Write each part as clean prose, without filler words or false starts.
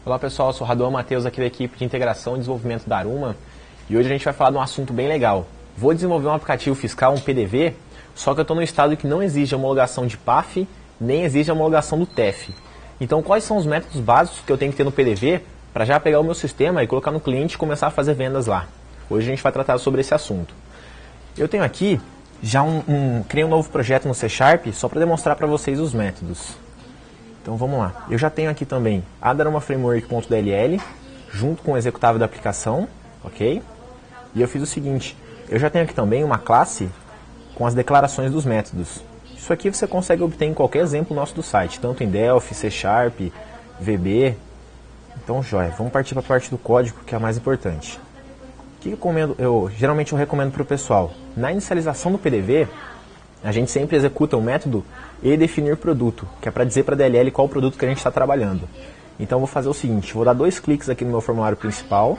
Olá pessoal, eu sou o Raduan Matheus aqui da equipe de integração e desenvolvimento da Aruma e hoje a gente vai falar de um assunto bem legal. Vou desenvolver um aplicativo fiscal, um PDV, só que eu estou num estado que não exige a homologação de PAF, nem exige a homologação do TEF. Então quais são os métodos básicos que eu tenho que ter no PDV para já pegar o meu sistema e colocar no cliente e começar a fazer vendas lá? Hoje a gente vai tratar sobre esse assunto. Eu tenho aqui já criei um novo projeto no C# só para demonstrar para vocês os métodos. Então vamos lá. Eu já tenho aqui também a Aruma Framework.dll junto com o executável da aplicação, ok? E eu fiz o seguinte, eu já tenho aqui também uma classe com as declarações dos métodos. Isso aqui você consegue obter em qualquer exemplo nosso do site, tanto em Delphi, C#, VB. Então, joia. Vamos partir para a parte do código, que é a mais importante. O que geralmente eu recomendo para o pessoal? Na inicialização do PDV, a gente sempre executa o método e-definir produto, que é para dizer para a DLL qual o produto que a gente está trabalhando. Então eu vou fazer o seguinte, vou dar 2 cliques aqui no meu formulário principal,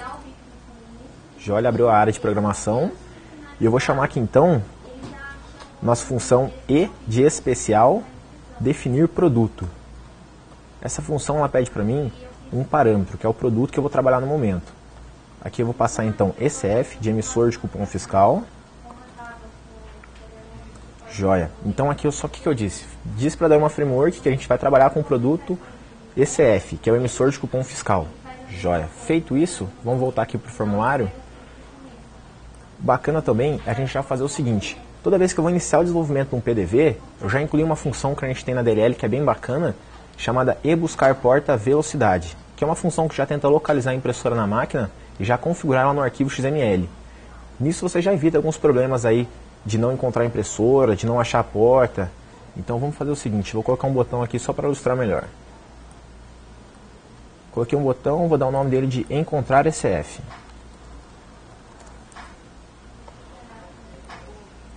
já olha, abriu a área de programação, e eu vou chamar aqui então nossa função e de especial definir produto. Essa função ela pede para mim um parâmetro, que é o produto que eu vou trabalhar no momento. Aqui eu vou passar então ECF de emissor de cupom fiscal. Joia. Então aqui o que eu disse? Disse para dar uma framework que a gente vai trabalhar com o produto ECF, que é o emissor de cupom fiscal. Joia. Feito isso, vamos voltar aqui para o formulário. Bacana também a gente já fazer o seguinte. Toda vez que eu vou iniciar o desenvolvimento de um PDV, eu já incluí uma função que a gente tem na DLL que é bem bacana, chamada eBuscarPorta-Velocidade, que é uma função que já tenta localizar a impressora na máquina e já configurar ela no arquivo XML. Nisso você já evita alguns problemas aí de não encontrar a impressora, de não achar a porta. Então vamos fazer o seguinte, vou colocar um botão aqui só para ilustrar melhor. Coloquei um botão, vou dar o nome dele de encontrar ECF.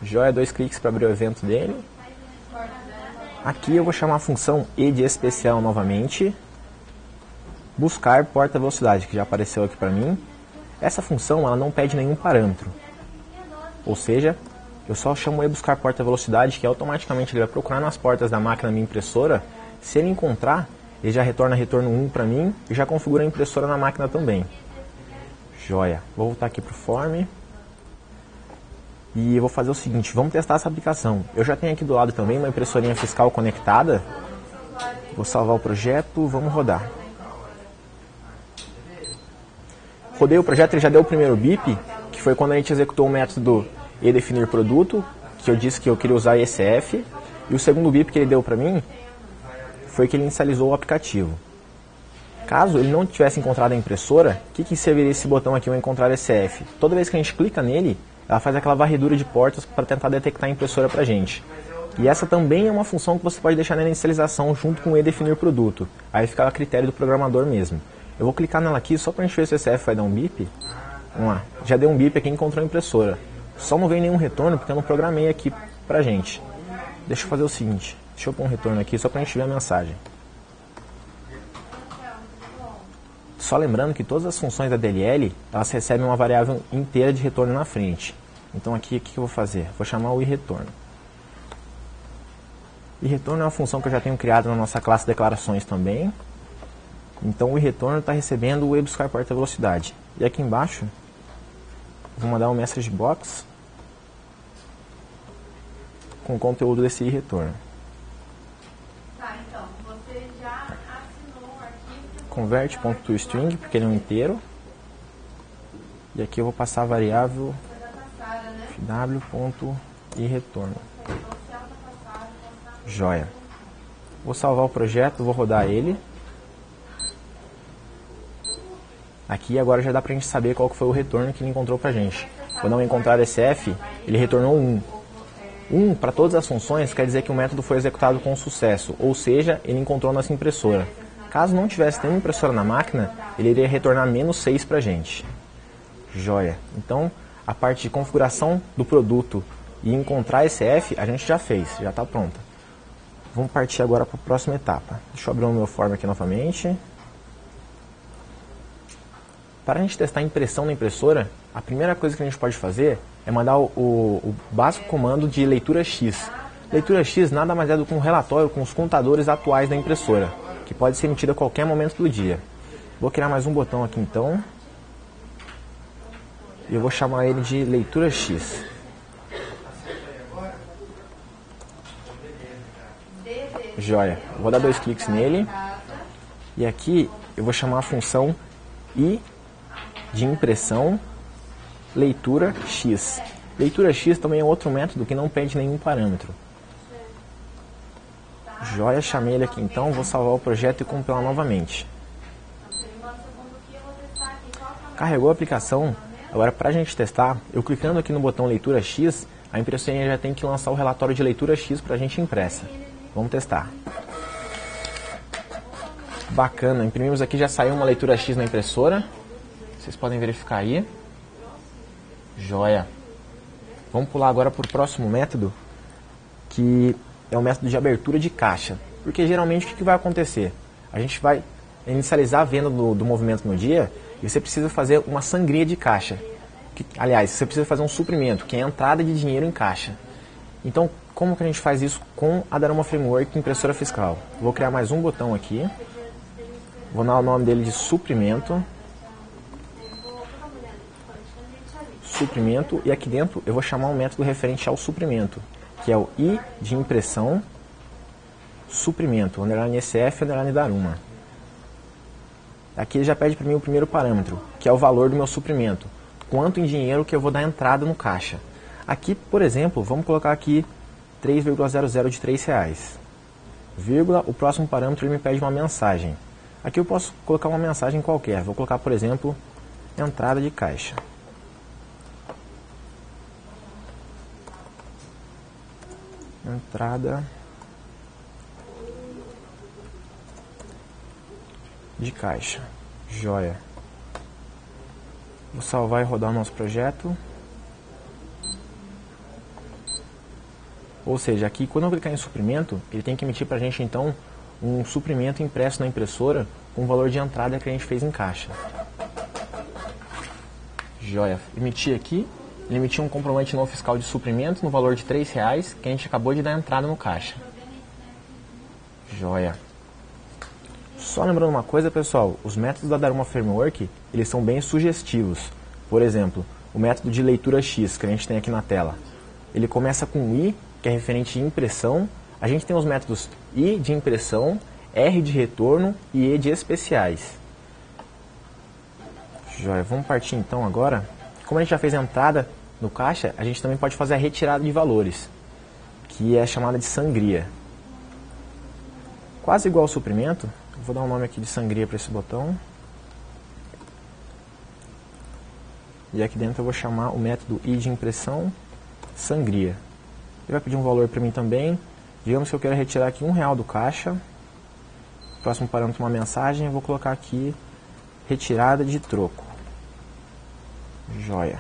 Joia, 2 cliques para abrir o evento dele. Aqui eu vou chamar a função e de especial novamente. Buscar porta velocidade, que já apareceu aqui para mim. Essa função ela não pede nenhum parâmetro. Ou seja, eu só chamo buscar porta velocidade, que automaticamente ele vai procurar nas portas da máquina da minha impressora. Se ele encontrar, ele já retorna retorno 1 para mim e já configura a impressora na máquina também. Joia. Vou voltar aqui para o form. E eu vou fazer o seguinte, vamos testar essa aplicação. Eu já tenho aqui do lado também uma impressorinha fiscal conectada. Vou salvar o projeto, vamos rodar. Rodei o projeto, ele já deu o primeiro bip, que foi quando a gente executou o método e-definir produto, que eu disse que eu queria usar ECF. E o segundo bip que ele deu para mim foi que ele inicializou o aplicativo. Caso ele não tivesse encontrado a impressora, o que serviria esse botão aqui, o encontrar ECF? Toda vez que a gente clica nele, ela faz aquela varredura de portas para tentar detectar a impressora para a gente. E essa também é uma função que você pode deixar na inicialização junto com o e-definir produto. Aí fica a critério do programador mesmo. Eu vou clicar nela aqui só para a gente ver se o ECF vai dar um bip. Vamos lá. Já deu um bip aqui e encontrou a impressora. Só não veio nenhum retorno porque eu não programei aqui pra gente. Deixa eu fazer o seguinte. Deixa eu pôr um retorno aqui só para a gente ver a mensagem. Só lembrando que todas as funções da DLL, elas recebem uma variável inteira de retorno na frente. Então aqui, o que eu vou fazer? Vou chamar o iRetorno. iRetorno é uma função que eu já tenho criado na nossa classe declarações também. Então o iRetorno está recebendo o eBuscar porta velocidade. E aqui embaixo, vou mandar um message box com o conteúdo desse iRetorno. Convert.toString, porque ele é um inteiro. E aqui eu vou passar a variável fw.iRetorno. Joia. Vou salvar o projeto, vou rodar ele. Aqui agora já dá pra gente saber qual que foi o retorno que ele encontrou pra gente. Quando eu encontrar ECF, ele retornou 1. 1 para todas as funções quer dizer que o método foi executado com sucesso, ou seja, ele encontrou nossa impressora. Caso não tivesse nenhuma impressora na máquina, ele iria retornar -6 para a gente. Joia. Então, a parte de configuração do produto e encontrar ECF, a gente já fez, já está pronta. Vamos partir agora para a próxima etapa. Deixa eu abrir o meu form aqui novamente. Para a gente testar a impressão na impressora, a primeira coisa que a gente pode fazer é mandar o básico comando de leitura X. Leitura X nada mais é do que um relatório com os contadores atuais da impressora, que pode ser emitida a qualquer momento do dia. Vou criar mais um botão aqui então. E eu vou chamar ele de leitura X. Joia. Vou dar 2 cliques nele. E aqui eu vou chamar a função I de impressão leitura X. Leitura X também é outro método que não pede nenhum parâmetro. Joia, chamei ele aqui então, vou salvar o projeto e compilar novamente. Carregou a aplicação. Agora, para a gente testar, eu clicando aqui no botão leitura X, a impressora já tem que lançar o relatório de leitura X para a gente impressa. Vamos testar. Bacana, imprimimos aqui, já saiu uma leitura X na impressora. Vocês podem verificar aí. Joia. Vamos pular agora para o próximo método, que é o método de abertura de caixa. Porque geralmente o que vai acontecer? A gente vai inicializar a venda do movimento no dia e você precisa fazer uma sangria de caixa. Aliás, você precisa fazer um suprimento, que é a entrada de dinheiro em caixa. Então, como que a gente faz isso com a Daruma Framework impressora fiscal? Vou criar mais um botão aqui. Vou dar o nome dele de suprimento. Suprimento. E aqui dentro eu vou chamar um método referente ao suprimento, que é o I de impressão suprimento, underline SF, underline Daruma. Aqui ele já pede para mim o primeiro parâmetro, que é o valor do meu suprimento. Quanto em dinheiro que eu vou dar entrada no caixa. Aqui, por exemplo, vamos colocar aqui 3,00 de R$3. Vírgula, o próximo parâmetro ele me pede uma mensagem. Aqui eu posso colocar uma mensagem qualquer. Vou colocar, por exemplo, entrada de caixa. Entrada de caixa. Joia. Vou salvar e rodar o nosso projeto. Ou seja, aqui quando eu clicar em suprimento, ele tem que emitir para a gente então um suprimento impresso na impressora com o valor de entrada que a gente fez em caixa. Joia. Emitir aqui. Ele emitiu um comprovante novo fiscal de suprimento no valor de R$3 que a gente acabou de dar entrada no caixa. Joia. Só lembrando uma coisa, pessoal, os métodos da Daruma Framework, eles são bem sugestivos. Por exemplo, o método de leitura X, que a gente tem aqui na tela. Ele começa com I, que é referente à impressão. A gente tem os métodos I de impressão, R de retorno e E de especiais. Joia, vamos partir então agora. Como a gente já fez a entrada no caixa, a gente também pode fazer a retirada de valores, que é chamada de sangria. Quase igual ao suprimento. Vou dar um nome aqui de sangria para esse botão. E aqui dentro eu vou chamar o método I de impressão sangria. Ele vai pedir um valor para mim também. Digamos que eu quero retirar aqui R$1 do caixa. Próximo parâmetro, uma mensagem. Eu vou colocar aqui retirada de troco. Joia.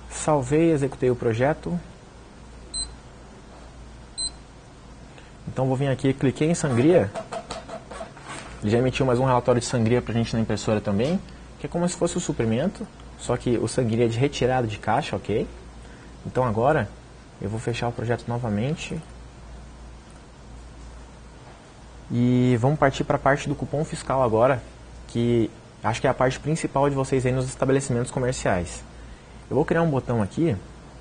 Salvei, executei o projeto. Então vou vir aqui, cliquei em sangria. Ele já emitiu mais um relatório de sangria para a gente na impressora também, que é como se fosse o suprimento, só que o sangria é de retirada de caixa, ok? Então agora eu vou fechar o projeto novamente. E vamos partir para a parte do cupom fiscal agora, que acho que é a parte principal de vocês aí nos estabelecimentos comerciais. Eu vou criar um botão aqui,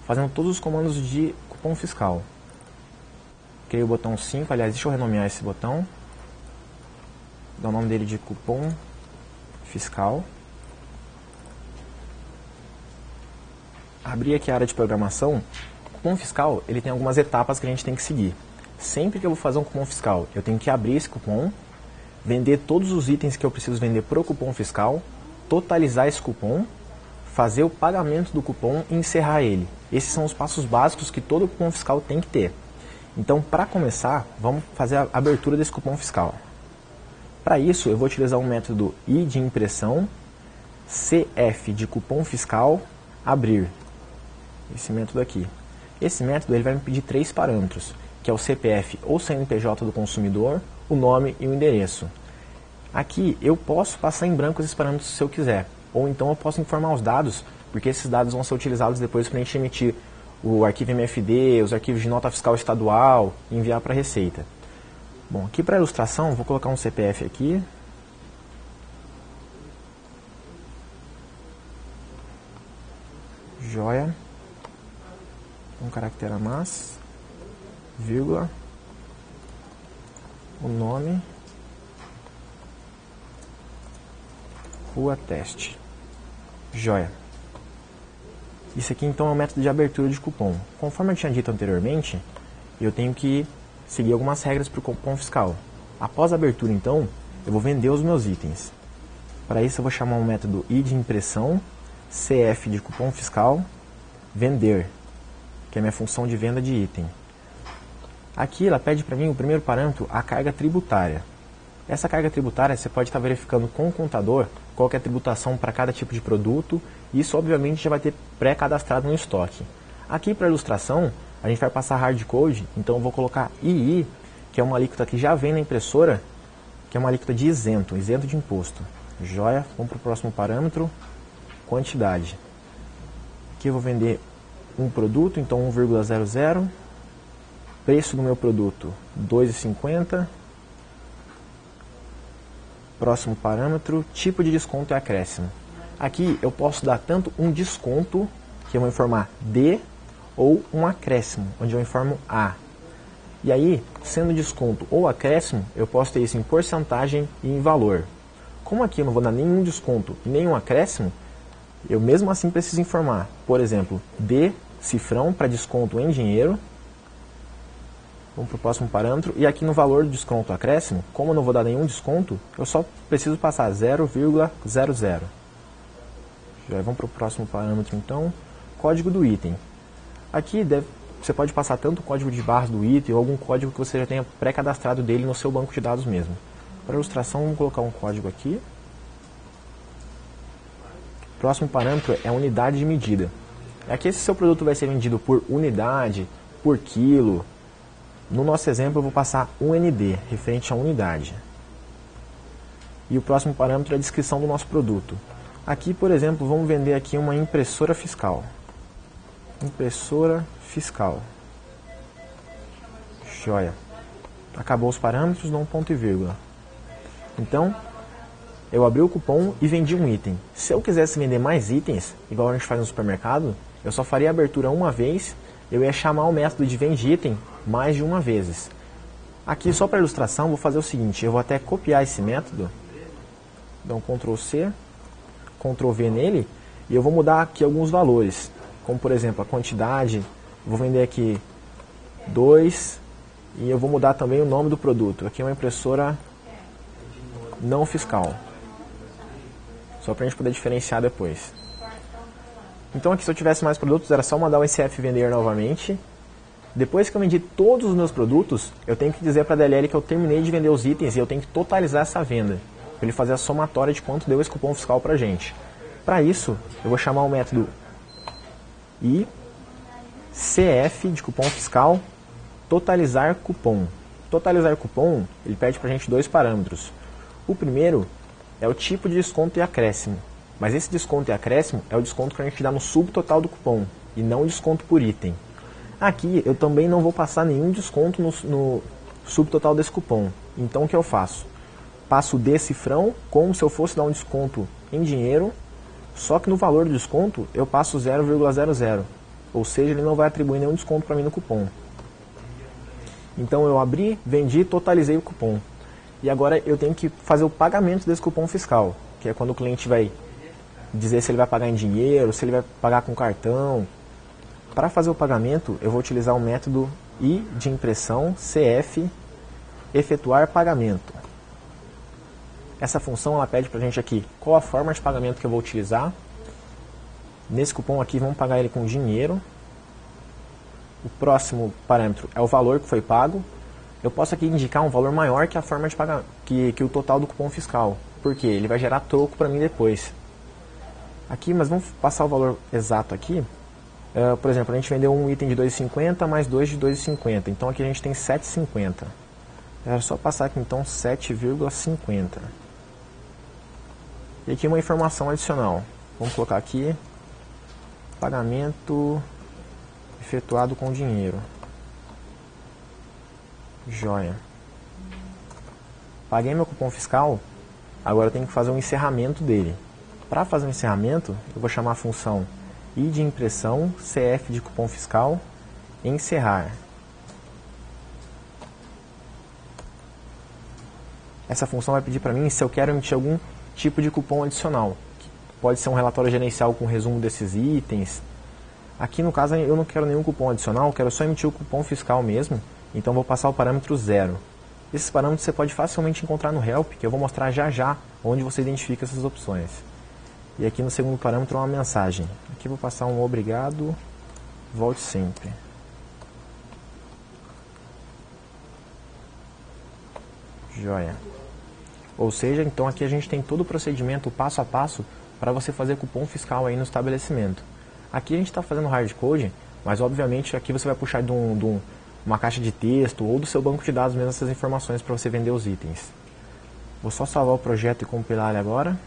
fazendo todos os comandos de cupom fiscal. Criei o botão 5, aliás, deixa eu renomear esse botão. Dar o nome dele de cupom fiscal. Abri aqui a área de programação. O cupom fiscal, ele tem algumas etapas que a gente tem que seguir. Sempre que eu vou fazer um cupom fiscal, eu tenho que abrir esse cupom, vender todos os itens que eu preciso vender para o cupom fiscal, totalizar esse cupom, fazer o pagamento do cupom e encerrar ele. Esses são os passos básicos que todo cupom fiscal tem que ter. Então, para começar, vamos fazer a abertura desse cupom fiscal. Para isso, eu vou utilizar um método I de impressão, CF de cupom fiscal, abrir. Esse método aqui. Esse método ele vai me pedir 3 parâmetros, que é o CPF ou CNPJ do consumidor, o nome e o endereço. Aqui eu posso passar em branco esses parâmetros se eu quiser, ou então eu posso informar os dados, porque esses dados vão ser utilizados depois para a gente emitir o arquivo MFD, os arquivos de nota fiscal estadual e enviar para a Receita. Bom, aqui para ilustração, vou colocar um CPF aqui, joia, um caractere a mais, vírgula, o nome, rua teste, joia. Isso aqui então é o método de abertura de cupom. Conforme eu tinha dito anteriormente, eu tenho que seguir algumas regras para o cupom fiscal. Após a abertura então, eu vou vender os meus itens. Para isso eu vou chamar um método I de impressão, CF de cupom fiscal, vender, que é a minha função de venda de item. Aqui ela pede para mim o primeiro parâmetro, a carga tributária. Essa carga tributária você pode estar verificando com o contador qual que é a tributação para cada tipo de produto. Isso obviamente já vai ter pré-cadastrado no estoque. Aqui para ilustração, a gente vai passar hardcode, então eu vou colocar II, que é uma alíquota que já vem na impressora, que é uma alíquota de isento de imposto. Joia, vamos para o próximo parâmetro, quantidade. Aqui eu vou vender um produto, então 1,00. Preço do meu produto, R$ 2,50. Próximo parâmetro, tipo de desconto e acréscimo. Aqui eu posso dar tanto um desconto, que eu vou informar D, ou um acréscimo, onde eu informo A. E aí, sendo desconto ou acréscimo, eu posso ter isso em porcentagem e em valor. Como aqui eu não vou dar nenhum desconto e nenhum acréscimo, eu mesmo assim preciso informar, por exemplo, D, cifrão para desconto em dinheiro. Vamos para o próximo parâmetro. E aqui no valor do desconto acréscimo, como eu não vou dar nenhum desconto, eu só preciso passar 0,00. Já vamos para o próximo parâmetro então. Código do item. Aqui você pode passar tanto o código de barras do item ou algum código que você já tenha pré-cadastrado dele no seu banco de dados mesmo. Para ilustração, vamos colocar um código aqui. Próximo parâmetro é unidade de medida. Aqui esse seu produto vai ser vendido por unidade, por quilo. No nosso exemplo eu vou passar UND, referente a unidade. E o próximo parâmetro é a descrição do nosso produto. Aqui, por exemplo, vamos vender aqui uma impressora fiscal. Impressora fiscal. Joia. Acabou os parâmetros, dou um ponto e vírgula. Então, eu abri o cupom e vendi um item. Se eu quisesse vender mais itens, igual a gente faz no supermercado, eu só faria a abertura uma vez, eu ia chamar o método de vende item mais de uma vez. Aqui, só para ilustração, vou fazer o seguinte, eu vou até copiar esse método, dar um Ctrl C, Ctrl V nele, e eu vou mudar aqui alguns valores, como por exemplo, a quantidade, vou vender aqui 2, e eu vou mudar também o nome do produto. Aqui é uma impressora não fiscal, só para a gente poder diferenciar depois. Então aqui se eu tivesse mais produtos, era só mandar o SF vender novamente. Depois que eu vendi todos os meus produtos, eu tenho que dizer para a DLL que eu terminei de vender os itens e eu tenho que totalizar essa venda, para ele fazer a somatória de quanto deu esse cupom fiscal para a gente. Para isso, eu vou chamar o método ICF de cupom fiscal, totalizar cupom. Totalizar cupom, ele pede para a gente dois parâmetros. O primeiro é o tipo de desconto e acréscimo, mas esse desconto e acréscimo é o desconto que a gente dá no subtotal do cupom, e não o desconto por item. Aqui eu também não vou passar nenhum desconto no subtotal desse cupom. Então o que eu faço? Passo o D cifrão como se eu fosse dar um desconto em dinheiro, só que no valor do desconto eu passo 0,00. Ou seja, ele não vai atribuir nenhum desconto para mim no cupom. Então eu abri, vendi, totalizei o cupom. E agora eu tenho que fazer o pagamento desse cupom fiscal, que é quando o cliente vai dizer se ele vai pagar em dinheiro, se ele vai pagar com cartão. Para fazer o pagamento, eu vou utilizar o método I de impressão, CF, efetuar pagamento. Essa função ela pede para a gente aqui qual a forma de pagamento que eu vou utilizar. Nesse cupom aqui, vamos pagar ele com dinheiro. O próximo parâmetro é o valor que foi pago. Eu posso aqui indicar um valor maior que a forma de pagar, que o total do cupom fiscal, porque ele vai gerar troco para mim depois. Aqui, mas vamos passar o valor exato aqui. Por exemplo, a gente vendeu um item de 2,50 mais 2 de 2,50. Então aqui a gente tem 7,50. É só passar aqui então 7,50. E aqui uma informação adicional. Vamos colocar aqui pagamento efetuado com dinheiro. Joia. Paguei meu cupom fiscal, agora eu tenho que fazer um encerramento dele. Para fazer um encerramento, eu vou chamar a função I de impressão, CF de cupom fiscal, encerrar. Essa função vai pedir para mim se eu quero emitir algum tipo de cupom adicional. Pode ser um relatório gerencial com resumo desses itens. Aqui no caso eu não quero nenhum cupom adicional, quero só emitir o cupom fiscal mesmo, então vou passar o parâmetro 0. Esses parâmetros você pode facilmente encontrar no Help, que eu vou mostrar já já onde você identifica essas opções. E aqui no segundo parâmetro uma mensagem. Aqui eu vou passar um obrigado, volte sempre. Joia. Ou seja, então aqui a gente tem todo o procedimento passo a passo para você fazer cupom fiscal aí no estabelecimento. Aqui a gente está fazendo hardcode, mas obviamente aqui você vai puxar de uma caixa de texto ou do seu banco de dados mesmo essas informações para você vender os itens. Vou só salvar o projeto e compilar ele agora.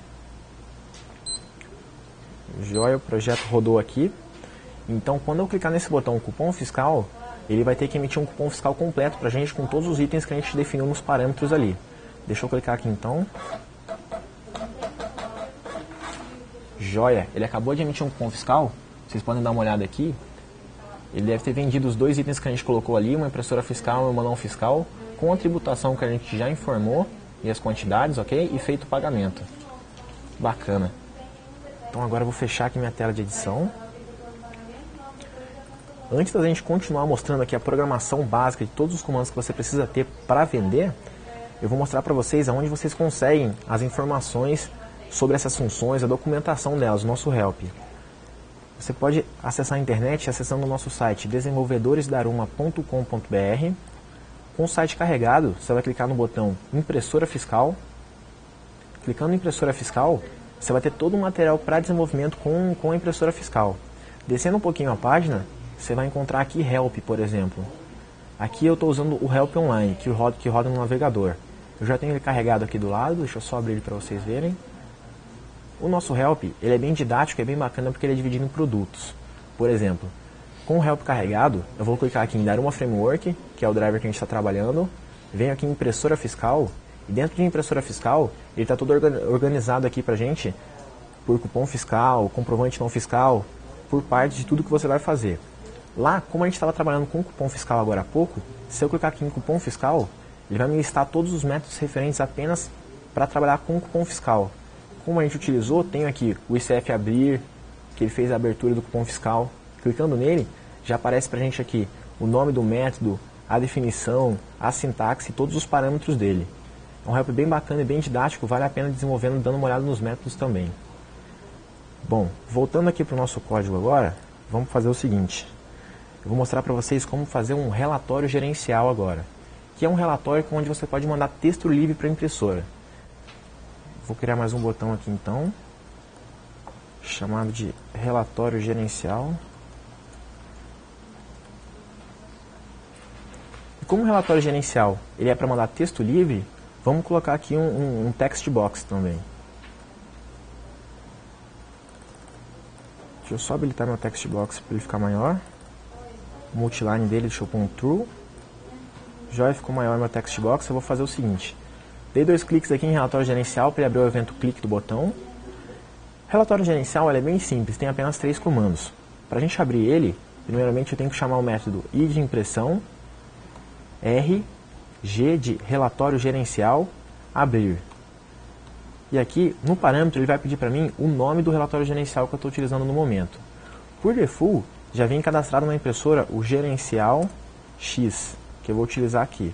Joia, o projeto rodou aqui. Então quando eu clicar nesse botão cupom fiscal, ele vai ter que emitir um cupom fiscal completo para a gente com todos os itens que a gente definiu nos parâmetros ali. Deixa eu clicar aqui então. Joia, ele acabou de emitir um cupom fiscal. Vocês podem dar uma olhada aqui. Ele deve ter vendido os dois itens que a gente colocou ali, uma impressora fiscal e uma não fiscal, com a tributação que a gente já informou e as quantidades, ok? E feito o pagamento. Bacana. Então agora eu vou fechar aqui minha tela de edição. Antes da gente continuar mostrando aqui a programação básica de todos os comandos que você precisa ter para vender, eu vou mostrar para vocês aonde vocês conseguem as informações sobre essas funções, a documentação delas, o nosso Help. Você pode acessar a internet acessando o nosso site desenvolvedoresdaruma.com.br. Com o site carregado, você vai clicar no botão Impressora Fiscal. Clicando em Impressora Fiscal, você vai ter todo o material para desenvolvimento com a impressora fiscal. Descendo um pouquinho a página, você vai encontrar aqui Help, por exemplo. Aqui eu estou usando o Help Online, que roda no navegador. Eu já tenho ele carregado aqui do lado, deixa eu só abrir ele para vocês verem. O nosso Help, ele é bem didático, é bem bacana porque ele é dividido em produtos. Por exemplo, com o Help carregado, eu vou clicar aqui em Daruma Framework, que é o driver que a gente está trabalhando. Venho aqui em Impressora Fiscal, e dentro de Impressora Fiscal, ele está todo organizado aqui para a gente, por cupom fiscal, comprovante não fiscal, por parte de tudo que você vai fazer. Lá, como a gente estava trabalhando com cupom fiscal agora há pouco, se eu clicar aqui em cupom fiscal, ele vai me listar todos os métodos referentes apenas para trabalhar com cupom fiscal. Como a gente utilizou, tenho aqui o ICF abrir, que ele fez a abertura do cupom fiscal. Clicando nele, já aparece para a gente aqui o nome do método, a definição, a sintaxe e todos os parâmetros dele. É um help bem bacana e bem didático, vale a pena desenvolvendo, dando uma olhada nos métodos também. Bom, voltando aqui para o nosso código agora, vamos fazer o seguinte. Eu vou mostrar para vocês como fazer um relatório gerencial agora, que é um relatório onde você pode mandar texto livre para a impressora. Vou criar mais um botão aqui então, chamado de relatório gerencial. E como relatório gerencial ele é para mandar texto livre, vamos colocar aqui um text box também. Deixa eu só habilitar meu text box para ele ficar maior. O multiline dele, deixa eu pôr um true. Já ficou maior meu text box. Eu vou fazer o seguinte. Dei 2 cliques aqui em relatório gerencial para ele abrir o evento clique do botão. Relatório gerencial ele é bem simples, tem apenas 3 comandos. Para a gente abrir ele, primeiramente eu tenho que chamar o método I de impressão, R, G de relatório gerencial, abrir. E aqui, no parâmetro, ele vai pedir para mim o nome do relatório gerencial que eu estou utilizando no momento. Por default, já vem cadastrado na impressora o gerencial X, que eu vou utilizar aqui.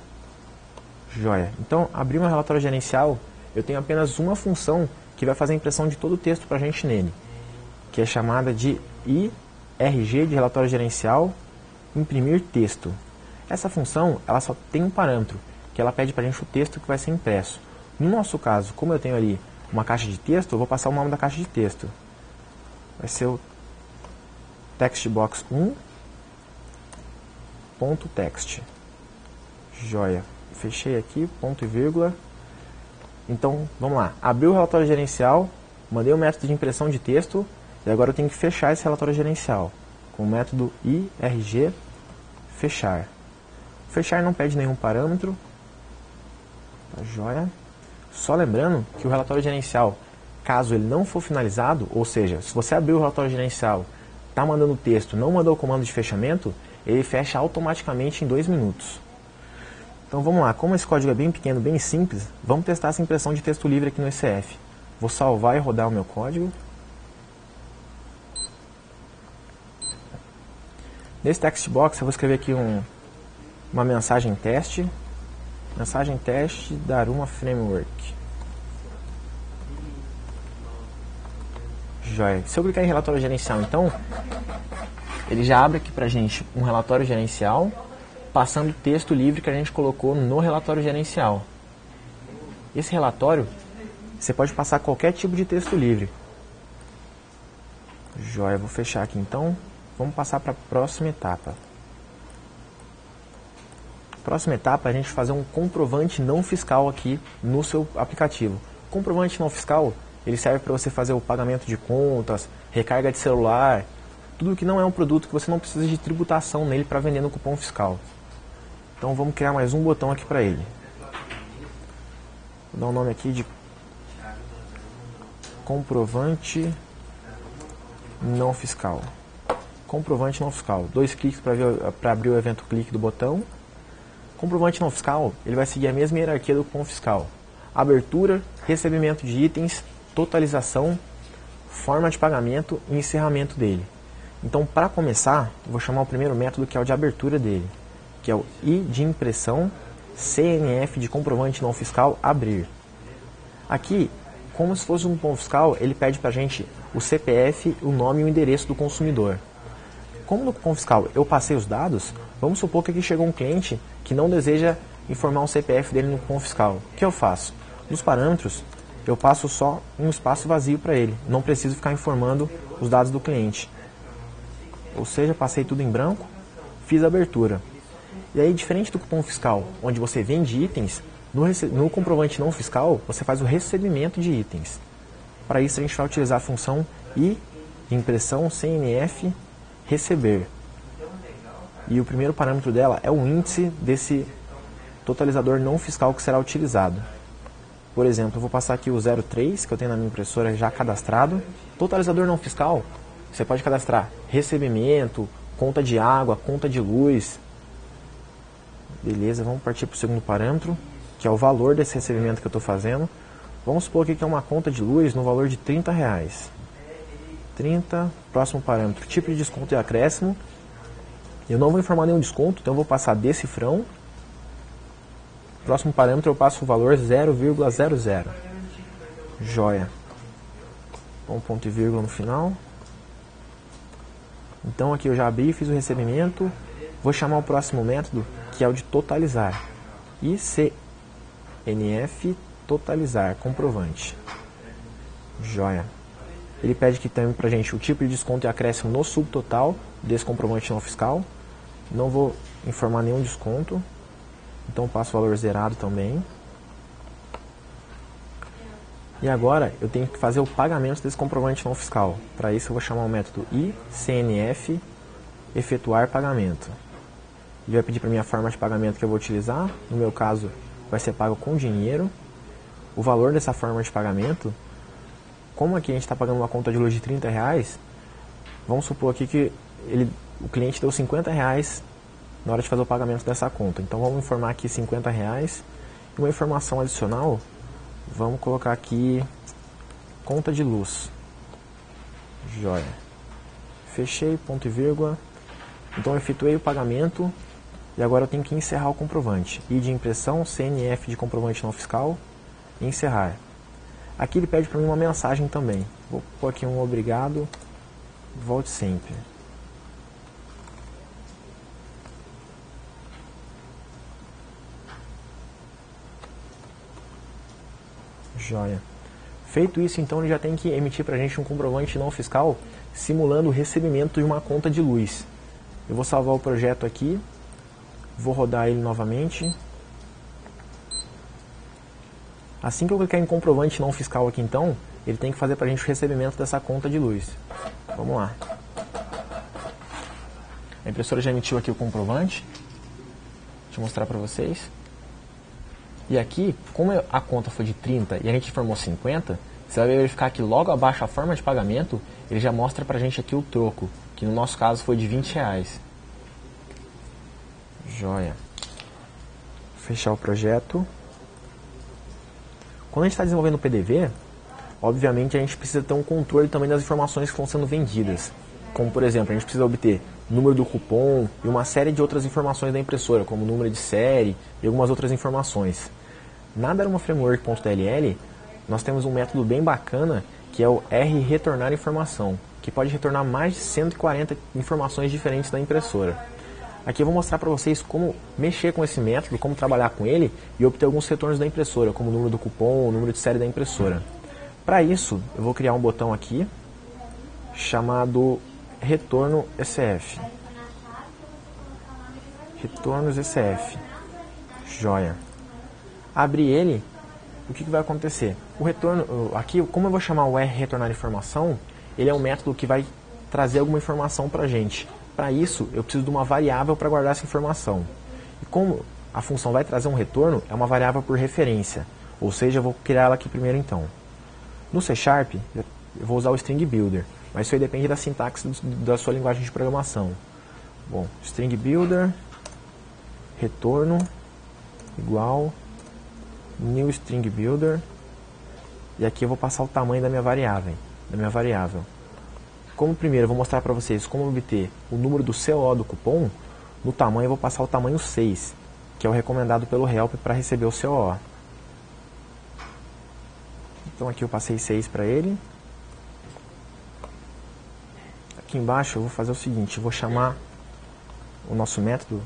Joia. Então, abrir meu relatório gerencial, eu tenho apenas uma função que vai fazer a impressão de todo o texto para a gente nele, que é chamada de IRG de relatório gerencial, imprimir texto. Essa função, ela só tem um parâmetro, que ela pede para a gente o texto que vai ser impresso. No nosso caso, como eu tenho ali uma caixa de texto, eu vou passar o nome da caixa de texto. Vai ser o textbox1.text. Joia. Fechei aqui, ponto e vírgula. Então, vamos lá. Abri o relatório gerencial, mandei o método de impressão de texto, e agora eu tenho que fechar esse relatório gerencial com o método IRG fechar. Fechar não pede nenhum parâmetro. Tá joia. Só lembrando que o relatório gerencial, caso ele não for finalizado, ou seja, se você abrir o relatório gerencial está mandando o texto, não mandou o comando de fechamento, ele fecha automaticamente em 2 minutos. Então vamos lá, como esse código é bem pequeno, bem simples, vamos testar essa impressão de texto livre aqui no ECF. Vou salvar e rodar o meu código. Nesse text box eu vou escrever aqui uma mensagem teste. Mensagem teste da Aruma Framework. Joia. Se eu clicar em relatório gerencial, então, ele já abre aqui pra gente um relatório gerencial, passando o texto livre que a gente colocou no relatório gerencial. Esse relatório, você pode passar qualquer tipo de texto livre. Joia, vou fechar aqui então. Vamos passar para a próxima etapa. Próxima etapa é a gente fazer um comprovante não fiscal aqui no seu aplicativo. Comprovante não fiscal, ele serve para você fazer o pagamento de contas, recarga de celular, tudo que não é um produto que você não precisa de tributação nele para vender no cupom fiscal. Então vamos criar mais um botão aqui para ele. Vou dar um nome aqui de comprovante não fiscal. Comprovante não fiscal. 2 cliques para abrir o evento clique do botão. Comprovante não fiscal, ele vai seguir a mesma hierarquia do cupom fiscal. Abertura, recebimento de itens, totalização, forma de pagamento e encerramento dele. Então, para começar, eu vou chamar o primeiro método, que é o de abertura dele, que é o I de impressão, CNF de comprovante não fiscal, abrir. Aqui, como se fosse um cupom fiscal, ele pede para a gente o CPF, o nome e o endereço do consumidor. Como no cupom fiscal eu passei os dados, vamos supor que aqui chegou um cliente que não deseja informar o CPF dele no cupom fiscal. O que eu faço? Nos parâmetros, eu passo só um espaço vazio para ele. Não preciso ficar informando os dados do cliente. Ou seja, passei tudo em branco, fiz a abertura. E aí, diferente do cupom fiscal, onde você vende itens, no comprovante não fiscal, você faz o recebimento de itens. Para isso, a gente vai utilizar a função I de impressão CNF receber. E o primeiro parâmetro dela é o índice desse totalizador não fiscal que será utilizado. Por exemplo, eu vou passar aqui o 03, que eu tenho na minha impressora já cadastrado. Totalizador não fiscal, você pode cadastrar recebimento, conta de água, conta de luz. Beleza, vamos partir para o segundo parâmetro, que é o valor desse recebimento que eu estou fazendo. Vamos supor aqui que é uma conta de luz no valor de R$30. 30, próximo parâmetro, tipo de desconto e acréscimo. Eu não vou informar nenhum desconto, então eu vou passar decifrão. Próximo parâmetro eu passo o valor 0,00. Joia. Um ponto e vírgula no final. Então aqui eu já abri, fiz o recebimento. Vou chamar o próximo método, que é o de totalizar. ICNF totalizar, comprovante. Joia. Ele pede que também para a gente o tipo de desconto e acréscimo no subtotal desse comprovante não fiscal. Não vou informar nenhum desconto, então passo o valor zerado também. E agora eu tenho que fazer o pagamento desse comprovante não fiscal. Para isso eu vou chamar o método ICNF efetuar pagamento. Ele vai pedir para mim a forma de pagamento que eu vou utilizar. No meu caso vai ser pago com dinheiro. O valor dessa forma de pagamento, como aqui a gente está pagando uma conta de luz de R$30, vamos supor aqui que o cliente deu R$50 na hora de fazer o pagamento dessa conta. Então vamos informar aqui R$50. E uma informação adicional, vamos colocar aqui conta de luz. Joia. Fechei, ponto e vírgula. Então eu efetuei o pagamento e agora eu tenho que encerrar o comprovante. I de impressão, CNF de comprovante não fiscal e encerrar. Aqui ele pede para mim uma mensagem também. Vou pôr aqui um obrigado, volte sempre. Joia. Feito isso, então ele já tem que emitir para a gente um comprovante não fiscal simulando o recebimento de uma conta de luz. Eu vou salvar o projeto aqui, vou rodar ele novamente. Assim que eu clicar em comprovante não fiscal aqui então, ele tem que fazer para a gente o recebimento dessa conta de luz. Vamos lá. A impressora já emitiu aqui o comprovante. Deixa eu mostrar para vocês. E aqui, como a conta foi de 30 e a gente informou 50, você vai verificar que logo abaixo a forma de pagamento, ele já mostra para a gente aqui o troco. que no nosso caso foi de R$20. Joia. Fechar o projeto. Quando a gente está desenvolvendo o PDV, obviamente a gente precisa ter um controle também das informações que estão sendo vendidas. Como, por exemplo, a gente precisa obter o número do cupom e uma série de outras informações da impressora, como o número de série e algumas outras informações. Na Daruma Framework.dll, nós temos um método bem bacana, que é o retornar informação, que pode retornar mais de 140 informações diferentes da impressora. Aqui eu vou mostrar para vocês como mexer com esse método, como trabalhar com ele e obter alguns retornos da impressora, como o número do cupom, o número de série da impressora. Para isso, eu vou criar um botão aqui, chamado Retorno ECF. Retornos ECF. Joia. Abrir ele, o que vai acontecer? O retorno, aqui, como eu vou chamar o retornar informação, ele é um método que vai trazer alguma informação para a gente. Para isso, eu preciso de uma variável para guardar essa informação. E como a função vai trazer um retorno, é uma variável por referência. Ou seja, eu vou criar ela aqui primeiro então. No C#, eu vou usar o String Builder, mas isso aí depende da sintaxe da sua linguagem de programação. Bom, String Builder, retorno, igual, new String Builder, e aqui eu vou passar o tamanho da minha variável. Como primeiro eu vou mostrar para vocês como obter o número do CO do cupom, no tamanho eu vou passar o tamanho 6, que é o recomendado pelo help para receber o CO. Então aqui eu passei 6 para ele. Aqui embaixo eu vou fazer o seguinte, eu vou chamar o nosso método,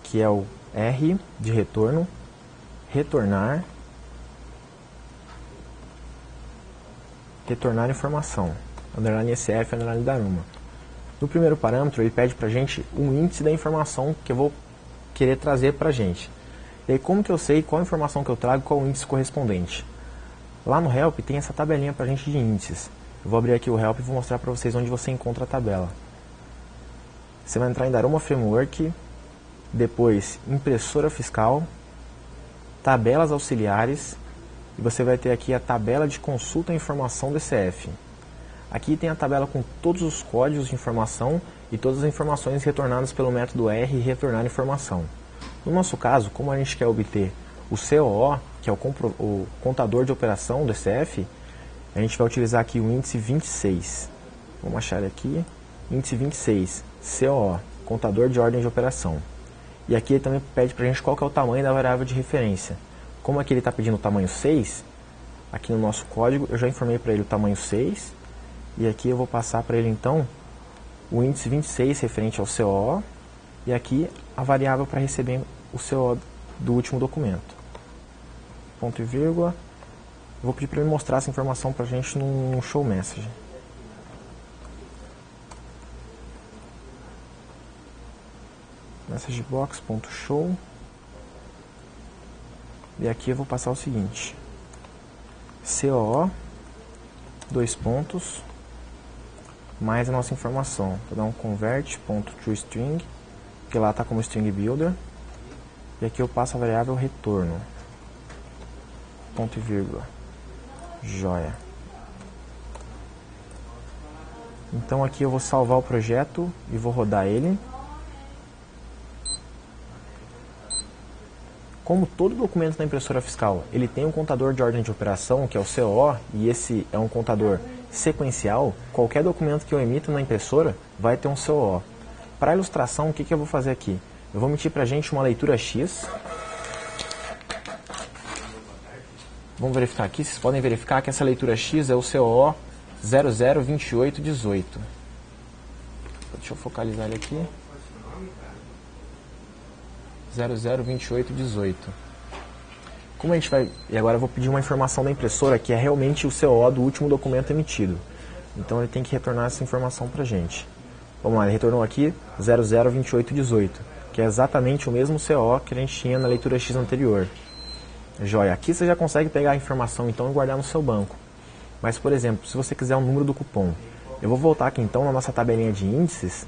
que é o R de retorno, retornar informação, underline ECF, underline Daruma. No primeiro parâmetro ele pede pra gente um índice da informação que eu vou querer trazer pra gente. E aí como que eu sei qual informação que eu trago, qual o índice correspondente? Lá no help tem essa tabelinha pra gente de índices. Eu vou abrir aqui o help e vou mostrar pra vocês onde você encontra a tabela. Você vai entrar em Daruma Framework, depois impressora fiscal, tabelas auxiliares, e você vai ter aqui a tabela de consulta e informação do ECF. Aqui tem a tabela com todos os códigos de informação e todas as informações retornadas pelo método R retornar informação. No nosso caso, como a gente quer obter o COO, que é o contador de operação do ECF, a gente vai utilizar aqui o índice 26. Vamos achar ele aqui, índice 26, COO, contador de ordem de operação. E aqui ele também pede para a gente qual que é o tamanho da variável de referência. Como aqui ele está pedindo o tamanho 6, aqui no nosso código eu já informei para ele o tamanho 6, e aqui eu vou passar para ele então o índice 26 referente ao COO, e aqui a variável para receber o COO do último documento. Ponto e vírgula. Vou pedir para ele mostrar essa informação para a gente no show message. Messagebox.show. E aqui eu vou passar o seguinte: COO, dois pontos, mais a nossa informação. Vou dar um convert.toString, que lá está como string builder. E aqui eu passo a variável retorno. Ponto e vírgula. Joia. Então aqui eu vou salvar o projeto e vou rodar ele. Como todo documento da impressora fiscal, ele tem um contador de ordem de operação, que é o COO, e esse é um contador sequencial, qualquer documento que eu emito na impressora vai ter um COO. Para ilustração, o que eu vou fazer aqui? Eu vou emitir para a gente uma leitura X. Vamos verificar aqui, vocês podem verificar que essa leitura X é o COO 002818. Deixa eu focalizar ele aqui. 002818. Como a gente vai... E agora eu vou pedir uma informação da impressora que é realmente o COO do último documento emitido. Então ele tem que retornar essa informação para a gente. Vamos lá, ele retornou aqui 002818, que é exatamente o mesmo COO que a gente tinha na leitura X anterior. Joia, aqui você já consegue pegar a informação então e guardar no seu banco. Mas, por exemplo, se você quiser o número do cupom, eu vou voltar aqui então na nossa tabelinha de índices.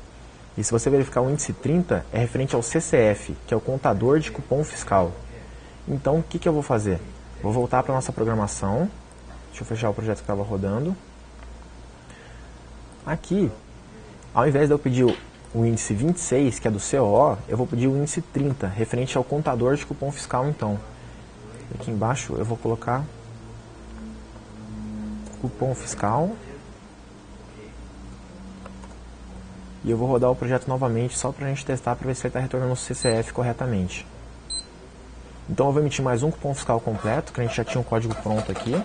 E se você verificar o índice 30, é referente ao CCF, que é o contador de cupom fiscal. Então, o que eu vou fazer? Vou voltar para a nossa programação. Deixa eu fechar o projeto que estava rodando. Aqui, Ao invés de eu pedir o índice 26, que é do COO, eu vou pedir o índice 30, referente ao contador de cupom fiscal então. Aqui embaixo eu vou colocar cupom fiscal. E eu vou rodar o projeto novamente só para a gente testar para ver se ele está retornando o CCF corretamente. Então eu vou emitir mais um cupom fiscal completo, que a gente já tinha um código pronto aqui.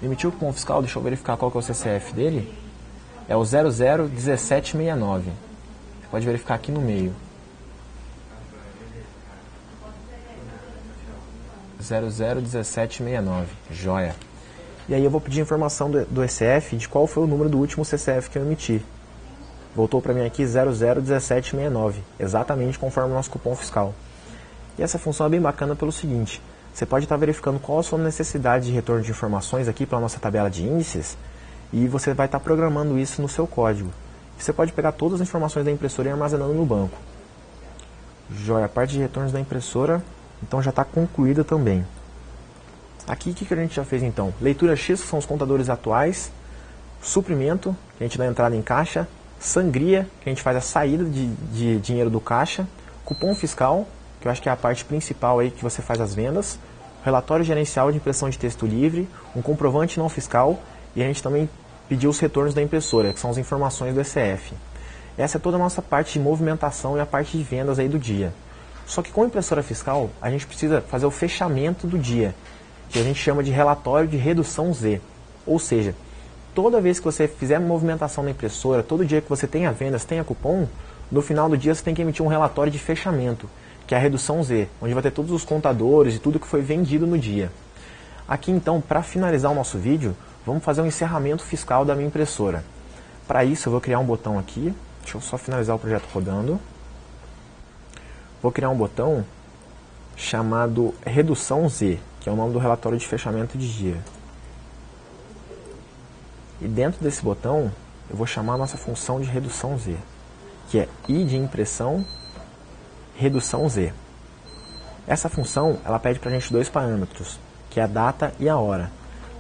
Emitiu o cupom fiscal, deixa eu verificar qual que é o CCF dele. É o 001769. Você pode verificar aqui no meio. 001769. Joia. E aí eu vou pedir informação do ECF de qual foi o número do último CCF que eu emiti. Voltou para mim aqui 001769, exatamente conforme o nosso cupom fiscal. E essa função é bem bacana pelo seguinte: você pode estar verificando qual a sua necessidade de retorno de informações aqui pela nossa tabela de índices, e você vai estar programando isso no seu código. Você pode pegar todas as informações da impressora e ir armazenando no banco. Joia, a parte de retornos da impressora, então já está concluída também. Aqui o que a gente já fez então? Leitura X, que são os contadores atuais, suprimento, que a gente dá entrada em caixa, sangria, que a gente faz a saída de dinheiro do caixa, cupom fiscal, que eu acho que é a parte principal aí que você faz as vendas, relatório gerencial de impressão de texto livre, um comprovante não fiscal, e a gente também pediu os retornos da impressora, que são as informações do ECF. Essa é toda a nossa parte de movimentação e a parte de vendas aí do dia. Só que com a impressora fiscal, a gente precisa fazer o fechamento do dia, que a gente chama de relatório de redução Z. Ou seja, toda vez que você fizer movimentação na impressora, todo dia que você tenha vendas, tenha cupom, no final do dia você tem que emitir um relatório de fechamento, que é a redução Z, onde vai ter todos os contadores e tudo que foi vendido no dia. Aqui então, para finalizar o nosso vídeo, vamos fazer um encerramento fiscal da minha impressora. Para isso eu vou criar um botão aqui, deixa eu só finalizar o projeto rodando. Vou criar um botão chamado Redução Z, que é o nome do relatório de fechamento de dia. E dentro desse botão, eu vou chamar a nossa função de redução Z, que é I de impressão, redução Z. Essa função, ela pede para a gente dois parâmetros, que é a data e a hora.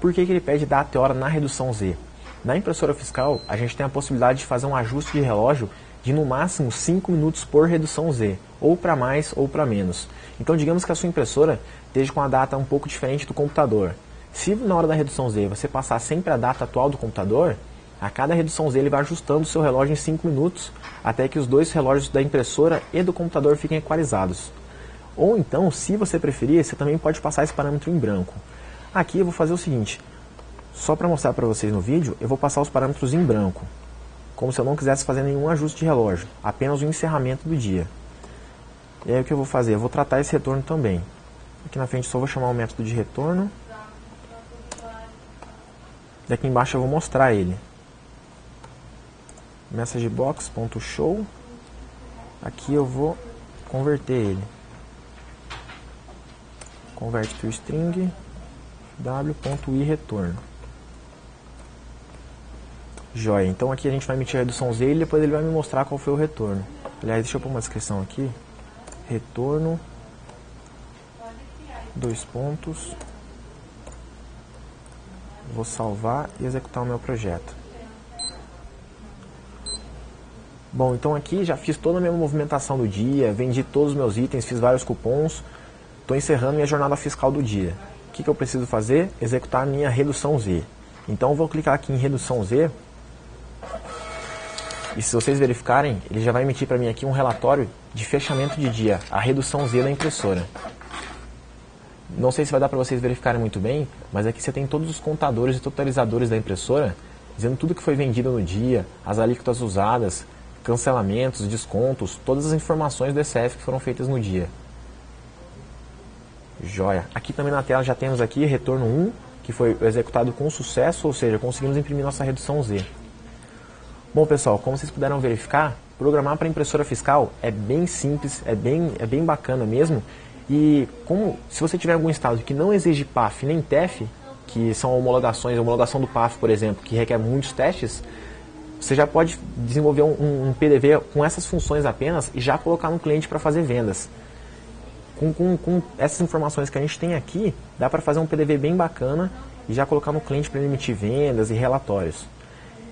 Por que ele pede data e hora na redução Z? Na impressora fiscal, a gente tem a possibilidade de fazer um ajuste de relógio de no máximo 5 minutos por redução Z, ou para mais ou para menos. Então digamos que a sua impressora esteja com a data um pouco diferente do computador. Se na hora da redução Z você passar sempre a data atual do computador, a cada redução Z ele vai ajustando o seu relógio em 5 minutos, até que os dois relógios da impressora e do computador fiquem equalizados. Ou então, se você preferir, você também pode passar esse parâmetro em branco. Aqui eu vou fazer o seguinte, só para mostrar para vocês no vídeo, eu vou passar os parâmetros em branco, como se eu não quisesse fazer nenhum ajuste de relógio, apenas o encerramento do dia. E aí o que eu vou fazer? Eu vou tratar esse retorno também. Aqui na frente só vou chamar o método de retorno. E aqui embaixo eu vou mostrar ele. MessageBox.show. Aqui eu vou converter ele. Converte to string w.iRetorno. Joia, então aqui a gente vai emitir a redução Z e depois ele vai me mostrar qual foi o retorno. Aliás, deixa eu pôr uma descrição aqui. Retorno, dois pontos. Vou salvar e executar o meu projeto. Bom, então aqui já fiz toda a minha movimentação do dia, vendi todos os meus itens, fiz vários cupons. Estou encerrando minha jornada fiscal do dia. O que eu preciso fazer? Executar a minha redução Z. Então eu vou clicar aqui em redução Z. E se vocês verificarem, ele já vai emitir para mim aqui um relatório de fechamento de dia, a redução Z da impressora. Não sei se vai dar para vocês verificarem muito bem, mas aqui você tem todos os contadores e totalizadores da impressora, dizendo tudo que foi vendido no dia, as alíquotas usadas, cancelamentos, descontos, todas as informações do ECF que foram feitas no dia. Joia. Aqui também na tela já temos aqui retorno 1, que foi executado com sucesso, ou seja, conseguimos imprimir nossa redução Z. Bom pessoal, como vocês puderam verificar, programar para impressora fiscal é bem simples, é bem bacana mesmo. E se você tiver algum estado que não exige PAF nem TEF, que são homologações, a homologação do PAF, por exemplo, que requer muitos testes, você já pode desenvolver um PDV com essas funções apenas e já colocar no cliente para fazer vendas. Com essas informações que a gente tem aqui, dá para fazer um PDV bem bacana e já colocar no cliente para emitir vendas e relatórios.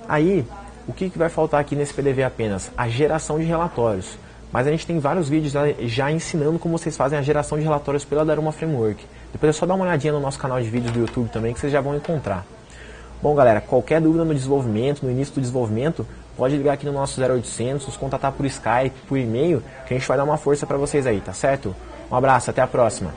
Aí, O que vai faltar aqui nesse PDV apenas? A geração de relatórios. Mas a gente tem vários vídeos já ensinando como vocês fazem a geração de relatórios pela Daruma Framework. Depois é só dar uma olhadinha no nosso canal de vídeos do YouTube também, que vocês já vão encontrar. Bom, galera, qualquer dúvida no desenvolvimento, no início do desenvolvimento, pode ligar aqui no nosso 0800, nos contatar por Skype, por e-mail, que a gente vai dar uma força para vocês aí, tá certo? Um abraço, até a próxima.